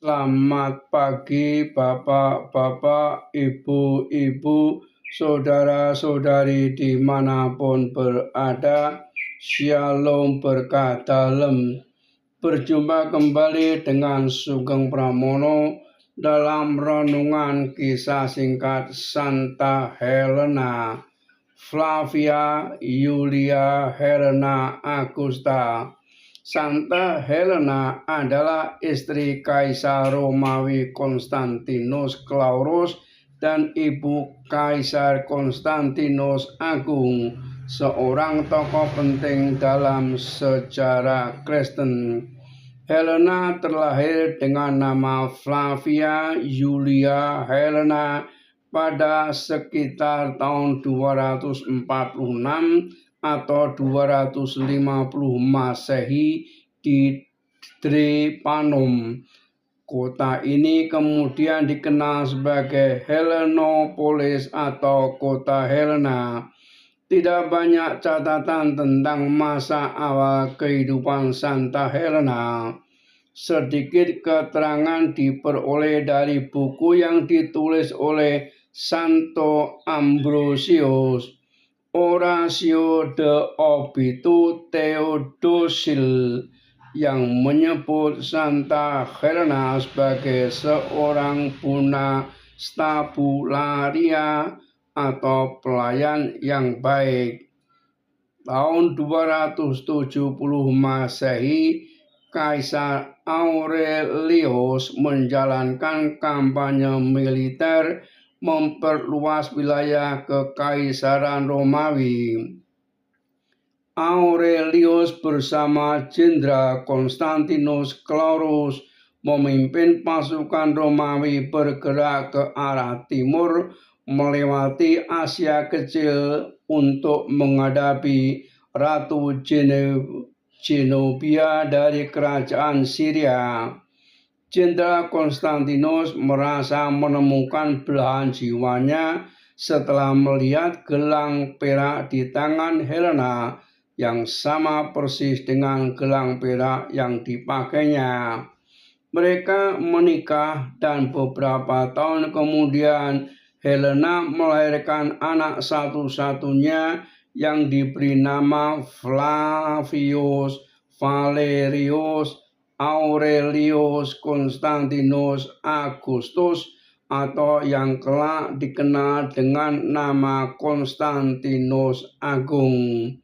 Selamat pagi Bapak-Bapak, Ibu-Ibu, Saudara-saudari dimanapun berada. Shalom berkah dalam. Berjumpa kembali dengan Sugeng Pramono dalam renungan kisah singkat Santa Helena, Flavia Julia Helena Augusta. Santa Helena adalah istri Kaisar Romawi Konstantinus Claudius dan ibu Kaisar Konstantinus Agung, seorang tokoh penting dalam sejarah Kristen. Helena terlahir dengan nama Flavia Julia Helena pada sekitar tahun 246 atau 250 Masehi di Drepanum. Kota ini kemudian dikenal sebagai Helenopolis atau kota Helena. Tidak banyak catatan tentang masa awal kehidupan Santa Helena. Sedikit keterangan diperoleh dari buku yang ditulis oleh Santo Ambrosius, Oratio de Obitu Theodosil, yang menyebut Santa Helena sebagai seorang buna stabularia atau pelayan yang baik. Tahun 270 Masehi, Kaisar Aurelius menjalankan kampanye militer memperluas wilayah Kekaisaran Romawi. Aurelius bersama Jenderal Konstantinus Claudius memimpin pasukan Romawi bergerak ke arah timur melewati Asia Kecil untuk menghadapi Ratu Zenobia dari kerajaan Syria. Jenderal Konstantinus merasa menemukan belahan jiwanya setelah melihat gelang perak di tangan Helena yang sama persis dengan gelang perak yang dipakainya. Mereka menikah dan beberapa tahun kemudian Helena melahirkan anak satu-satunya yang diberi nama Flavius Valerius Aurelius Konstantinus Augustus, atau yang kelak dikenal dengan nama Konstantinus Agung.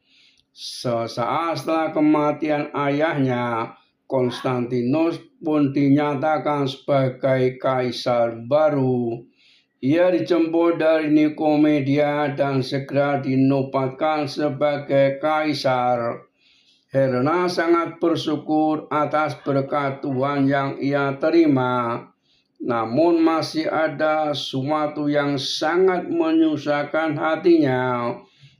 Sesaat setelah kematian ayahnya, Konstantinus pun dinyatakan sebagai kaisar baru. Ia dijemput dari Nikomedia dan segera dinobatkan sebagai kaisar. Helena sangat bersyukur atas berkat Tuhan yang ia terima. Namun masih ada sesuatu yang sangat menyusahkan hatinya.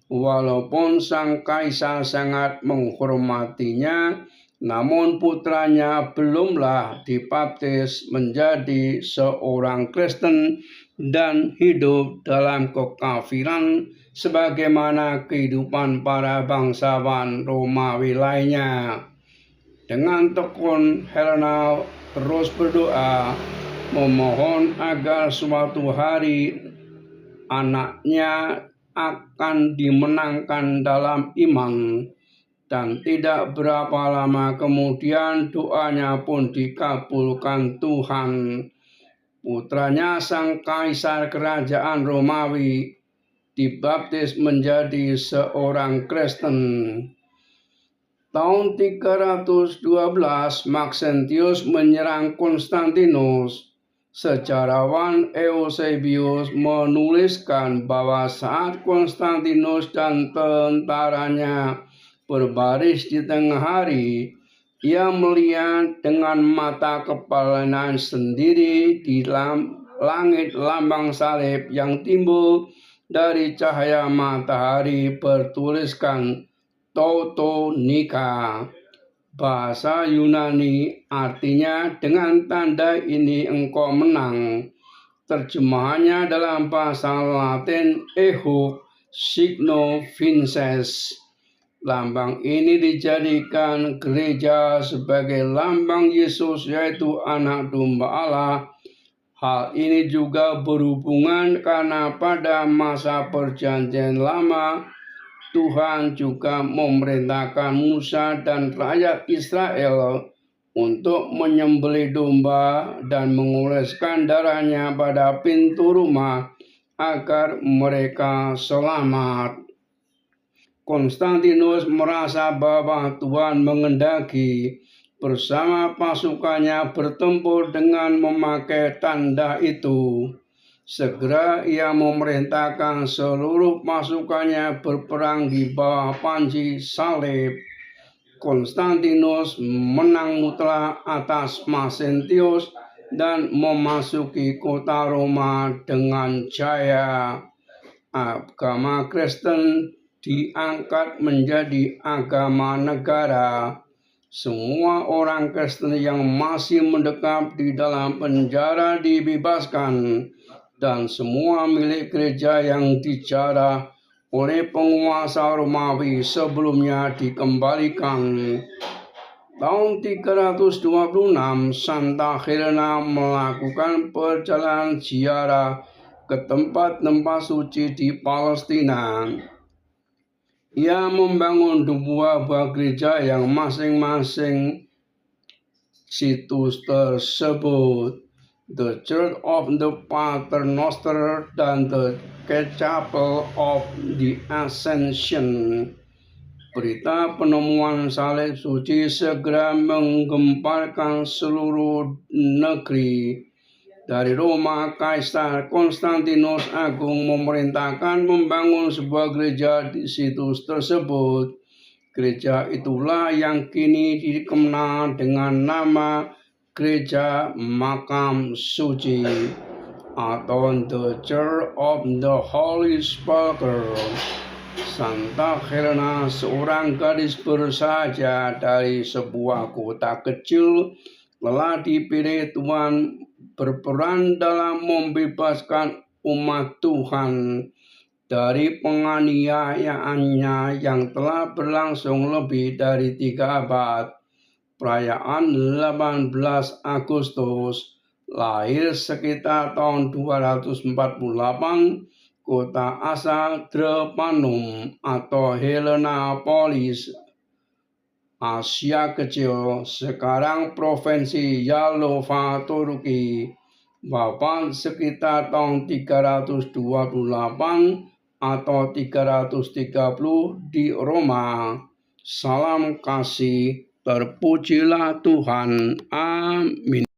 Walaupun sang kaisar sangat menghormatinya, namun putranya belumlah dibaptis menjadi seorang Kristen dan hidup dalam kekafiran sebagaimana kehidupan para bangsawan Romawi lainnya. Dengan tekun Helena terus berdoa, memohon agar suatu hari anaknya akan dimenangkan dalam iman. Dan tidak berapa lama kemudian doanya pun dikabulkan Tuhan. Putranya sang kaisar kerajaan Romawi dibaptis menjadi seorang Kristen. Tahun 312 Maxentius menyerang Konstantinus. Sejarawan Eusebius menuliskan bahwa saat Konstantinus dan tentaranya berbaris di tengah hari, ia melihat dengan mata kepalanya sendiri di langit lambang salib yang timbul dari cahaya matahari bertuliskan Teutonica. Bahasa Yunani artinya dengan tanda ini engkau menang. Terjemahannya dalam bahasa Latin Ehuk Signo Vinces. Lambang ini dijadikan gereja sebagai lambang Yesus, yaitu anak domba Allah. Hal ini juga berhubungan karena pada masa perjanjian lama, Tuhan juga memerintahkan Musa dan rakyat Israel untuk menyembelih domba dan mengoleskan darahnya pada pintu rumah agar mereka selamat. Konstantinus merasa bahwa Tuhan mengendaki bersama pasukannya bertempur dengan memakai tanda itu. Segera ia memerintahkan seluruh pasukannya berperang di bawah panji salib. Konstantinus menang mutlak atas Maxentius dan memasuki kota Roma dengan jaya. Agama Kristen diangkat menjadi agama negara. Semua orang Kristen yang masih mendekam di dalam penjara dibebaskan, dan semua milik gereja yang dijarah oleh penguasa Romawi sebelumnya dikembalikan. Tahun 326, Santa Helena melakukan perjalanan ziarah ke tempat-tempat suci di Palestina. Ia membangun dua buah gereja yang masing-masing situs tersebut, The Church of the Paternoster dan The Chapel of the Ascension. Berita penemuan salib suci segera menggemparkan seluruh negeri. Dari Roma, Kaisar Konstantinus Agung memerintahkan membangun sebuah gereja di situs tersebut. Gereja itulah yang kini dikenal dengan nama Gereja Makam Suci atau The Church of the Holy Sepulchre. Santa Helena, seorang gadis bersahaja dari sebuah kota kecil, telah dipilih Tuhan berperan dalam membebaskan umat Tuhan dari penganiayaannya yang telah berlangsung lebih dari 3 abad. Perayaan 18 Agustus, lahir sekitar tahun 248, kota asal Drepanum atau Helenopolis, Asia Kecil, sekarang Provinsi Yalova, Turki. Wafat sekitar tahun 328 atau 330 di Roma. Salam kasih, terpujilah Tuhan. Amin.